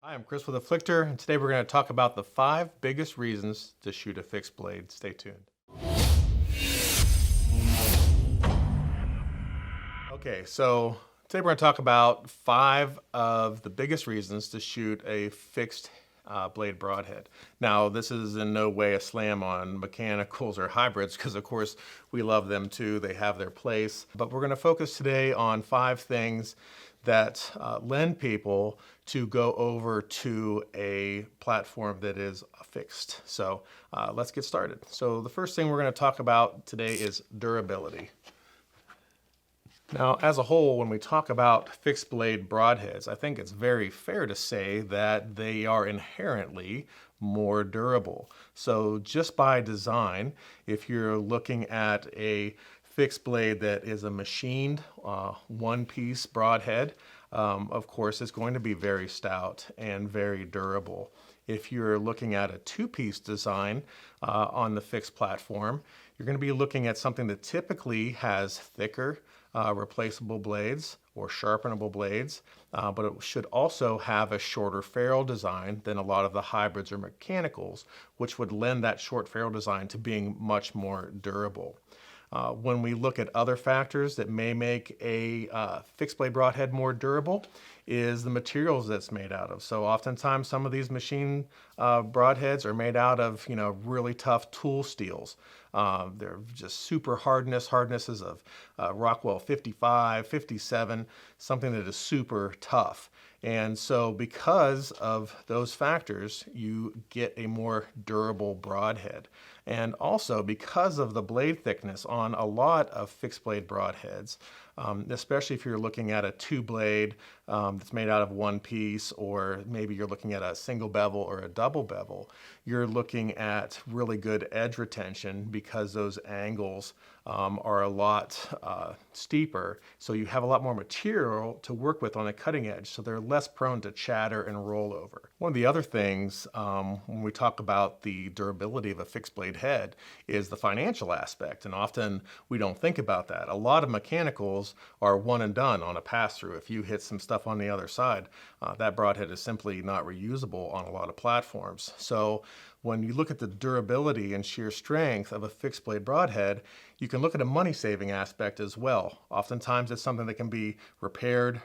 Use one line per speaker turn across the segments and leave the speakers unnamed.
Hi, I'm Chris with Afflictor, and today we're going to talk about the 5 biggest reasons to shoot a fixed blade. Stay tuned. Okay, so today we're going to talk about 5 of the biggest reasons to shoot a fixed blade broadhead. Now, this is in no way a slam on mechanicals or hybrids because, of course, we love them too. They have their place. But we're going to focus today on 5 things that lend people to go over to a platform that is fixed. So let's get started. So the first thing we're going to talk about today is durability. Now, as a whole, when we talk about fixed blade broadheads, I think it's very fair to say that they are inherently more durable. So just by design, if you're looking at a fixed blade that is a machined one-piece broadhead, of course, it's going to be very stout and very durable. If you're looking at a two-piece design on the fixed platform, you're going to be looking at something that typically has thicker replaceable blades or sharpenable blades, but it should also have a shorter ferrule design than a lot of the hybrids or mechanicals, which would lend that short ferrule design to being much more durable. When we look at other factors that may make a fixed blade broadhead more durable is the materials that's made out of. So oftentimes some of these machine broadheads are made out of really tough tool steels. They're just super hardnesses of Rockwell 55, 57, something that is super tough. And so because of those factors, you get a more durable broadhead. And also because of the blade thickness on a lot of fixed blade broadheads, especially if you're looking at a two blade that's made out of one piece, or maybe you're looking at a single bevel or a double bevel, you're looking at really good edge retention because those angles are a lot steeper. So you have a lot more material to work with on the cutting edge, so they're less prone to chatter and roll over. One of the other things when we talk about the durability of a fixed blade head is the financial aspect, and often we don't think about that. A lot of mechanicals are one and done on a pass-through. If you hit some stuff on the other side, that broadhead is simply not reusable on a lot of platforms. So when you look at the durability and sheer strength of a fixed blade broadhead, you can look at a money saving aspect as well. Oftentimes it's something that can be repaired,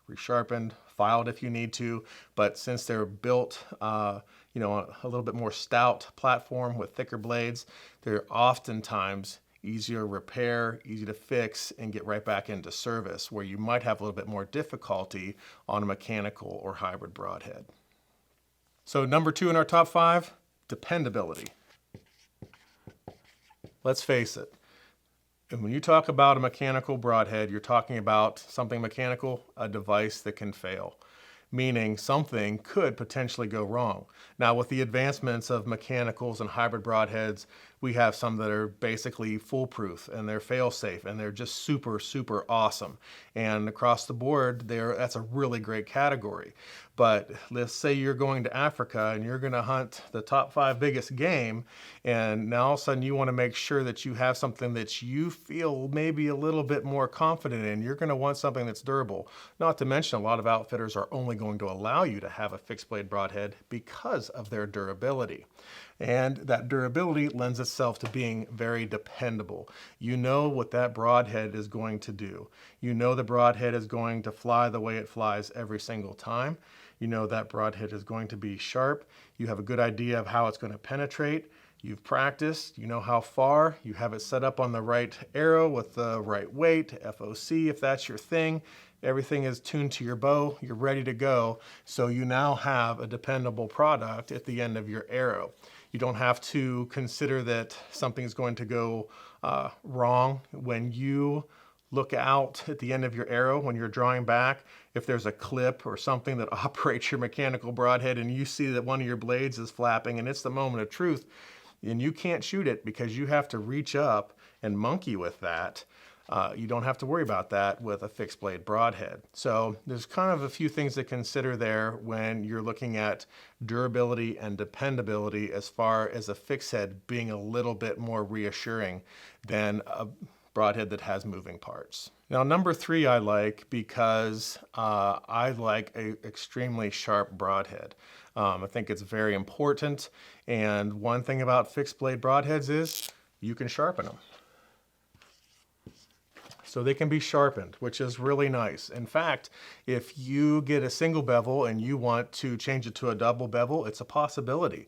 resharpened, filed if you need to, but since they're built a little bit more stout platform with thicker blades, they're oftentimes easier to repair, easy to fix, and get right back into service, where you might have a little bit more difficulty on a mechanical or hybrid broadhead. So number 2 in our top 5, dependability. Let's face it, and when you talk about a mechanical broadhead, you're talking about something mechanical, a device that can fail, meaning something could potentially go wrong. Now, with the advancements of mechanicals and hybrid broadheads, we have some that are basically foolproof and they're fail-safe and they're just super, super awesome. And across the board, that's a really great category. But let's say you're going to Africa and you're going to hunt the top 5 biggest game, and now all of a sudden you want to make sure that you have something that you feel maybe a little bit more confident in. You're going to want something that's durable. Not to mention, a lot of outfitters are only going to allow you to have a fixed blade broadhead because of their durability. And that durability lends itself to being very dependable. You know what that broadhead is going to do. You know the broadhead is going to fly the way it flies every single time. You know that broadhead is going to be sharp. You have a good idea of how it's going to penetrate. You've practiced, you know how far, you have it set up on the right arrow with the right weight, FOC if that's your thing. Everything is tuned to your bow, you're ready to go. So you now have a dependable product at the end of your arrow. You don't have to consider that something is going to go wrong. When you look out at the end of your arrow, when you're drawing back, if there's a clip or something that operates your mechanical broadhead and you see that one of your blades is flapping and it's the moment of truth, and you can't shoot it because you have to reach up and monkey with that, you don't have to worry about that with a fixed blade broadhead. So there's kind of a few things to consider there when you're looking at durability and dependability, as far as a fixed head being a little bit more reassuring than a broadhead that has moving parts. Now, number 3 I like because I like an extremely sharp broadhead. I think it's very important, and one thing about fixed blade broadheads is you can sharpen them. So they can be sharpened, which is really nice. In fact, if you get a single bevel and you want to change it to a double bevel, it's a possibility.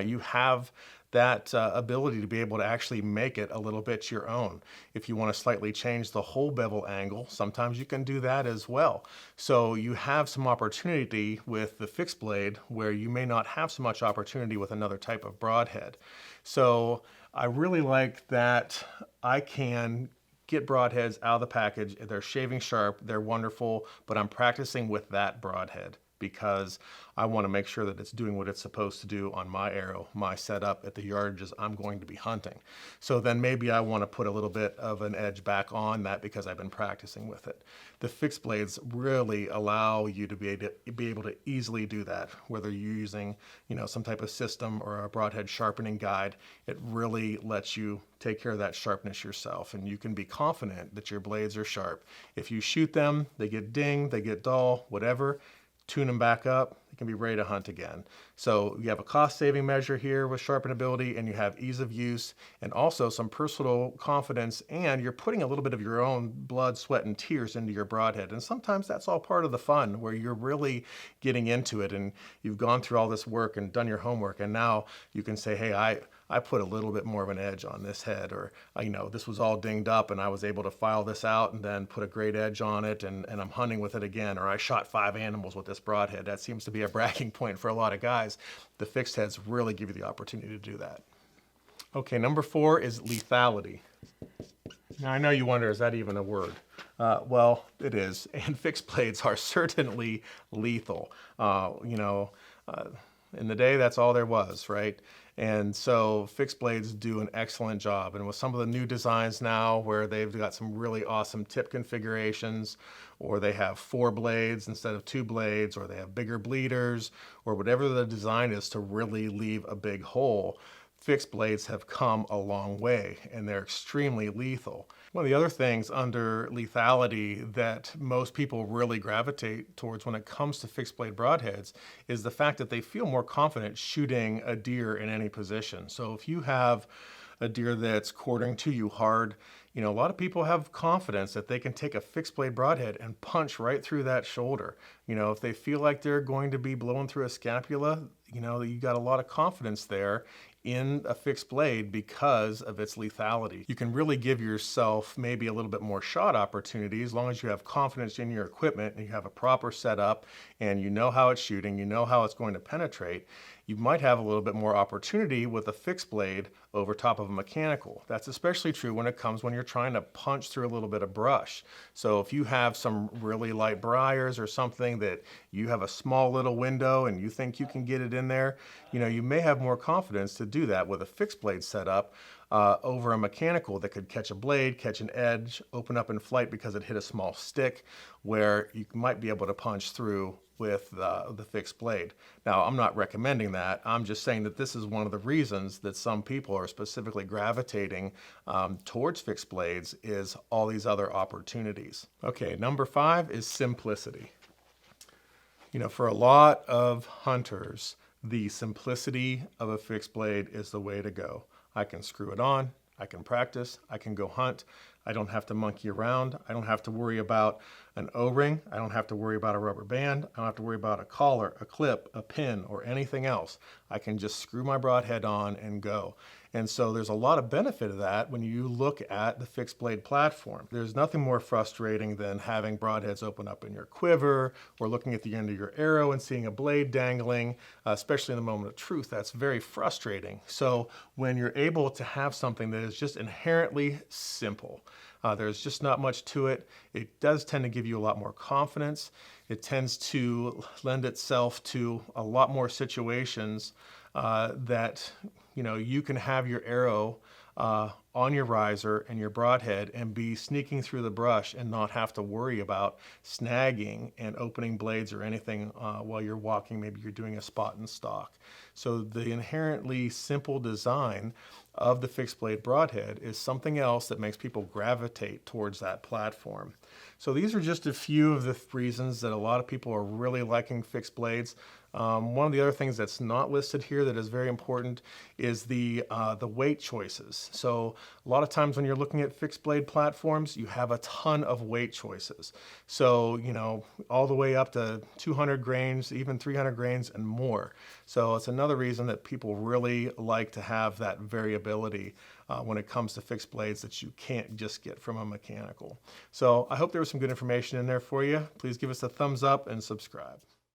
You have that ability to be able to actually make it a little bit your own. If you want to slightly change the whole bevel angle, sometimes you can do that as well. So you have some opportunity with the fixed blade where you may not have so much opportunity with another type of broadhead. So I really like that I can get broadheads out of the package. They're shaving sharp, they're wonderful, but I'm practicing with that broadhead because I want to make sure that it's doing what it's supposed to do on my arrow, my setup at the yardages I'm going to be hunting. So then maybe I want to put a little bit of an edge back on that because I've been practicing with it. The fixed blades really allow you to be able to easily do that, whether you're using, some type of system or a broadhead sharpening guide. It really lets you take care of that sharpness yourself, and you can be confident that your blades are sharp. If you shoot them, they get dinged, they get dull, whatever, tune them back up, you can be ready to hunt again. So you have a cost-saving measure here with Sharpenability, and you have ease of use, and also some personal confidence, and you're putting a little bit of your own blood, sweat, and tears into your broadhead. And sometimes that's all part of the fun, where you're really getting into it, and you've gone through all this work and done your homework, and now you can say, hey, I put a little bit more of an edge on this head, or this was all dinged up and I was able to file this out and then put a great edge on it, and I'm hunting with it again, or I shot 5 animals with this broadhead. That seems to be a bragging point for a lot of guys. The fixed heads really give you the opportunity to do that. Okay, number 4 is lethality. Now I know you wonder, is that even a word? Well, it is, and fixed blades are certainly lethal. In the day, that's all there was, right? And so fixed blades do an excellent job. And with some of the new designs now where they've got some really awesome tip configurations, or they have 4 blades instead of 2 blades, or they have bigger bleeders, or whatever the design is to really leave a big hole, fixed blades have come a long way, and they're extremely lethal. One of the other things under lethality that most people really gravitate towards when it comes to fixed blade broadheads is the fact that they feel more confident shooting a deer in any position. So if you have a deer that's quartering to you hard, a lot of people have confidence that they can take a fixed blade broadhead and punch right through that shoulder. If they feel like they're going to be blowing through a scapula, you got a lot of confidence there in a fixed blade because of its lethality. You can really give yourself maybe a little bit more shot opportunity as long as you have confidence in your equipment and you have a proper setup and you know how it's shooting, you know how it's going to penetrate. You might have a little bit more opportunity with a fixed blade over top of a mechanical. That's especially true when you're trying to punch through a little bit of brush. So if you have some really light briars or something that you have a small little window and you think you can get it in there, you may have more confidence to do that with a fixed blade setup over a mechanical that could catch a blade, catch an edge, open up in flight because it hit a small stick, where you might be able to punch through with the fixed blade. Now, I'm not recommending that. I'm just saying that this is one of the reasons that some people are specifically gravitating towards fixed blades is all these other opportunities. Okay, number 5 is simplicity. For a lot of hunters, the simplicity of a fixed blade is the way to go. I can screw it on, I can practice, I can go hunt, I don't have to monkey around, I don't have to worry about an O-ring, I don't have to worry about a rubber band, I don't have to worry about a collar, a clip, a pin, or anything else. I can just screw my broadhead on and go. And so there's a lot of benefit of that when you look at the fixed blade platform. There's nothing more frustrating than having broadheads open up in your quiver or looking at the end of your arrow and seeing a blade dangling, especially in the moment of truth. That's very frustrating. So when you're able to have something that is just inherently simple, there's just not much to it. It does tend to give you a lot more confidence. It tends to lend itself to a lot more situations that you can have your arrow on your riser and your broadhead and be sneaking through the brush and not have to worry about snagging and opening blades or anything while you're walking. Maybe you're doing a spot and stalk. So the inherently simple design of the fixed blade broadhead is something else that makes people gravitate towards that platform. So these are just a few of the reasons that a lot of people are really liking fixed blades. One of the other things that's not listed here that is very important is the weight choices. So a lot of times when you're looking at fixed blade platforms, you have a ton of weight choices. So, you know, all the way up to 200 grains, even 300 grains and more. So it's another reason that people really like to have that variability when it comes to fixed blades that you can't just get from a mechanical. So I hope there was some good information in there for you. Please give us a thumbs up and subscribe.